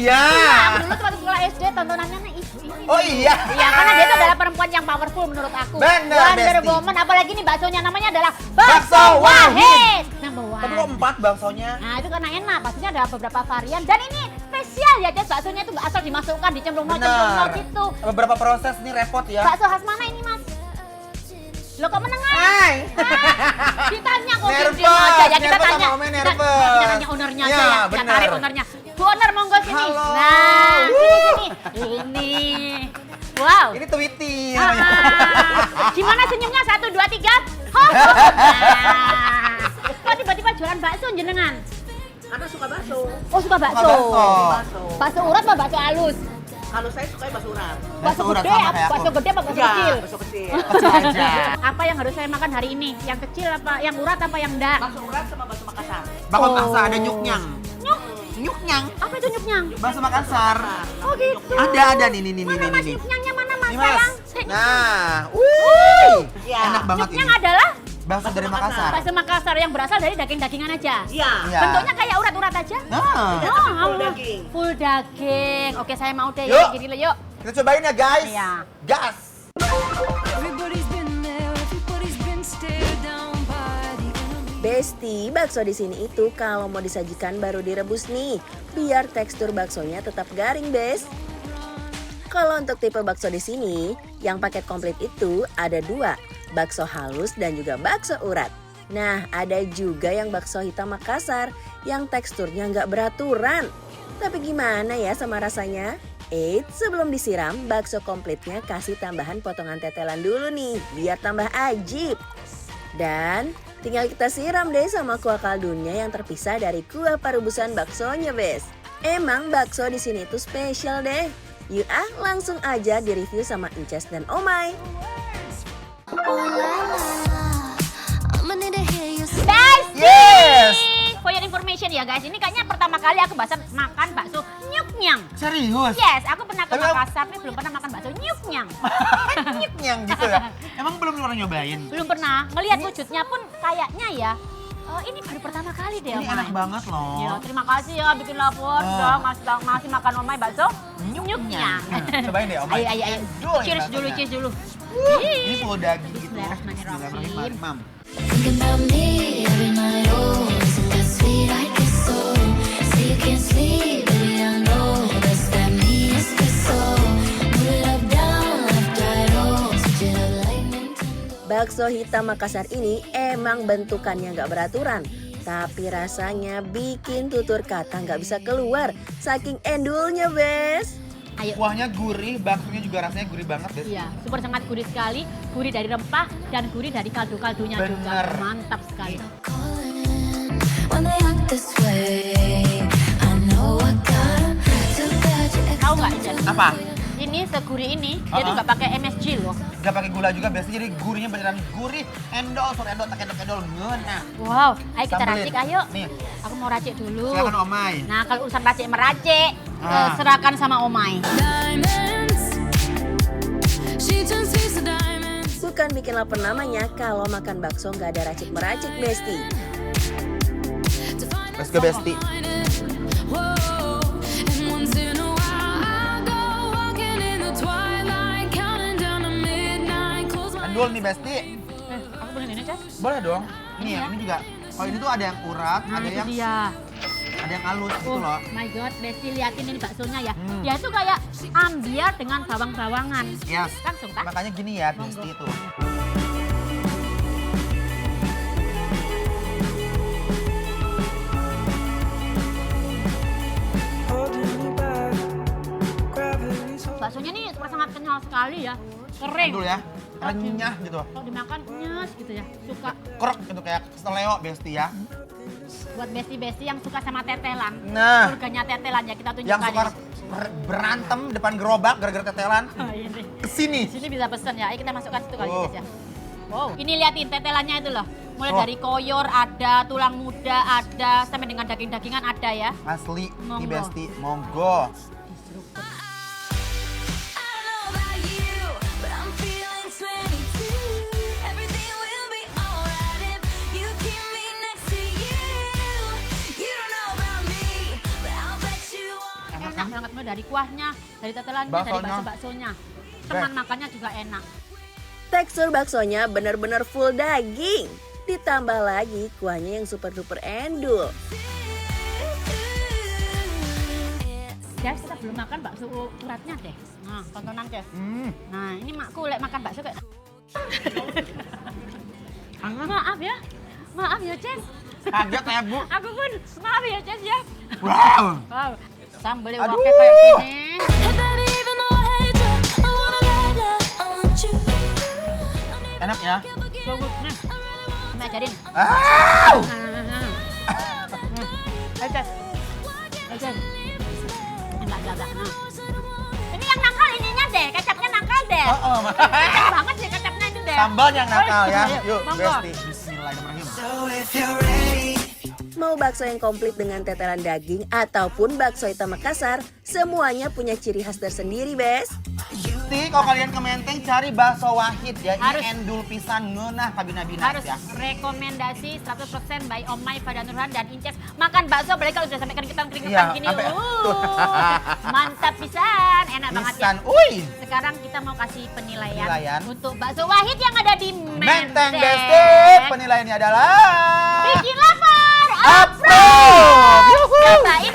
iya. Iya, aku dulu waktu sekolah SD tontonannya ini. Oh iya. Iya, karena dia itu adalah perempuan yang powerful menurut aku. Bener, Wonder Besti. Woman, apalagi nih baksonya namanya adalah Bakso Bakso Wahid. Wahid. Number one. Tapi kok 4 baksonya? Nah, itu karena enak. Baksonya ada beberapa varian dan ini spesial ya, Jess. Baksonya itu nggak asal dimasukkan, dicemplung gitu. Beberapa proses nih repot ya. Bakso khas mana ini, Mas? Lo kok menengah? Hai. Ditanya kok Nervous, diem aja ya, kita nervous tanya. sama Ome, nervous. Kita tanya ownernya aja Ya, ya. Kita bener. tarik ownernya. Bu owner monggo sini. Halo. Nah, sini. Ini. Wow. Ini Tweety. Gimana senyumnya? 1, 2, 3. Nah. Kok tiba-tiba jualan bakso jenengan? Karena suka bakso. Oh, suka bakso. Bakso. Bakso urat apa bakso halus? Kalau saya suka bakso urat. Bakso urat gede, sama kayak aku. bakso gede apa bakso Iya, kecil? bakso kecil. Kecil aja. Apa yang harus saya makan hari ini? Yang kecil apa? Yang urat apa yang enggak? Bakso urat sama bakso Makassar. Bakso Oh. Makassar ada nyuknyang. Nyuknyang. Apa itu nyuknyang? Bakso Makassar. Oh gitu. Ada nih nih. Mana mas nyuknyangnya mana mas? Nih Mas. Sayang. Nah, Iya. enak banget ini. Nyuknyang adalah Bakso dari Makassar. bakso Makassar yang berasal dari daging-dagingan aja. Iya. Iya. Bentuknya kayak urat-urat aja. Nah, Full daging. Full daging. Oke, saya mau deh. Yuk. Gini loh, yuk. kita cobain ya guys. Iya. Gas. Everybody's been there, everybody's been stared down by the enemy. Besti, bakso di sini itu kalau mau disajikan baru direbus nih, biar tekstur baksonya tetap garing, Bes. Kalau untuk tipe bakso di sini, yang paket komplit itu ada 2, bakso halus dan juga bakso urat. Nah, ada juga yang bakso hitam Makassar yang teksturnya nggak beraturan. Tapi gimana ya sama rasanya? Eits, sebelum disiram, bakso komplitnya kasih tambahan potongan tetelan dulu nih, biar tambah ajib. Dan tinggal kita siram deh sama kuah kaldunya yang terpisah dari kuah parubusan baksonya, Bes. Emang bakso di sini tuh spesial deh. Yuk langsung aja di-review sama Inces dan Omai. Besti! Yes. For your information ya guys, ini kayaknya pertama kali aku makan bakso nyuknyang. Serius? Yes, aku pernah ke Tapi aku- Makassar, tapi belum pernah makan bakso nyuknyang. Nyuknyang gitu ya. Emang belum pernah nyobain? Belum pernah. Ngelihat wujudnya pun kayaknya ya, ini baru pertama kali deh, Ini Omai. enak banget Ya, loh. terima kasih ya bikin lapor dong, masih makan Omai bakso nyuknyang. Cobain deh Omai. Ayo. Dulu Cheers ini dulu, baksonya. cheers dulu. Ini full daging gitu. Bismillahirrahmanirrahim. Mam. Thinking about me every night, oh, isn't that sweet? I guess so. Say you can't sleep, baby, I know that's that me espresso. Move it up, down, left, right, oh, switch it up like Nintendo. Bakso hitam Makassar ini emang bentukannya nggak beraturan. Tapi rasanya bikin tutur kata nggak bisa keluar. Saking endulnya, Bes. Ayo. Kuahnya gurih, baksonya juga rasanya gurih banget deh. Iya, super sangat gurih sekali, gurih dari rempah dan gurih dari kaldu-kaldunya juga. Bener. Mantap sekali. Calling when they act this way. I know I got to bet you Tahu nggak, Jen? Apa? Ini segurih ini, dia tuh nggak pakai MSG loh. Gak pakai gula juga, biasanya jadi gurihnya beneran gurih. Endol, tak endol, ngena. Wow, ayo kita Sambelin. racik, ayo. Nih, Aku mau racik dulu. silakan Omai. Nah, kalau urusan racik meracik, Ah. serahkan sama Omai. diamonds. She turns these to diamonds. Bukan bikin lapar namanya kalau makan bakso nggak ada racik-meracik, Besti. Let's go, Besti. Whoa, and once in a while I go walking in the twilight, counting down to midnight. Close my Endol nih, Besti. Aku boleh ini, Cas? Boleh dong. Ini Nih, ya? ini juga. Kalau ini tuh ada yang urat, Nah, ada itu yang dia. halus gitu Oh loh. my god, Besti liatin ini baksonya ya. Hmm. Dia itu kayak ambiar dengan bawang-bawangan. Yes. Langsung, tak? Makanya gini ya, Monggo. Besti itu. Baksonya nih sangat kenyal sekali ya. Kering. Dulu ya, renyah gitu. Kalau dimakan nyes gitu ya. Suka Krok gitu kayak seleo, Besti ya. buat besti-besti yang suka sama tetelan. Nah, Surganya tetelan ya kita tunjukkan. yang suka ini. berantem depan gerobak gara-gara tetelan, Oh, ini. kesini. Di sini bisa pesen ya. Ayo kita masukkan situ kali Oh. guys ya. Wow, ini liatin tetelannya itu loh. Mulai Oh. dari koyor ada, tulang muda ada, sampai dengan daging-dagingan ada ya. Asli, nih Monggo. Besti, monggo. Diseruput. I don't know about you, but I'm feeling 22. Everything will be alright if you keep me next to you. You don't know about me, but I'll bet you want. Enak dari kuahnya, dari tetelannya, dari bakso-baksonya. Teman makannya juga enak. Tekstur baksonya benar-benar full daging. Ditambah lagi kuahnya yang super duper endul. Guys, kita belum makan bakso uratnya deh. Nah, tontonan guys. Nah, ini makku lek makan bakso kayak maaf ya. Maaf ya, Ces. Kaget ya, Bu. Aku pun maaf ya, Ces ya. Wow. Wow. Sambelnya oke kayak gini. Hey baby, even though I hate you, I wanna lie down, I want you. Enak ya? Bagus nih. Ini ajarin. Wow. Ayo, Ces. Ayo, Ces. Enggak. Nah. Ini yang nakal ininya deh, kecapnya nakal deh. Oh, Kecap banget sih kecapnya itu deh. sambal yang nakal ya. Ayo, Yuk, monggo. Besti. Bismillahirrahmanirrahim. Mau bakso yang komplit dengan tetelan daging ataupun bakso hitam Makassar, semuanya punya ciri khas tersendiri, Bes. Pasti kalau kalian ke Menteng cari bakso Wahid ya. Harus. Ini endul pisan ngeunah kabina-bina Harus ya. rekomendasi 100% by Omai Fada Nurhan dan Inces. Makan bakso apalagi kalau sudah sampai keringetan Iya, gini. sampai- Mantap pisan, enak banget ya. Pisan. Uy. Sekarang kita mau kasih penilaian, Penilaian. untuk bakso Wahid yang ada di Menteng Besti. Penilaiannya adalah Bikin lapar. approve. Cobain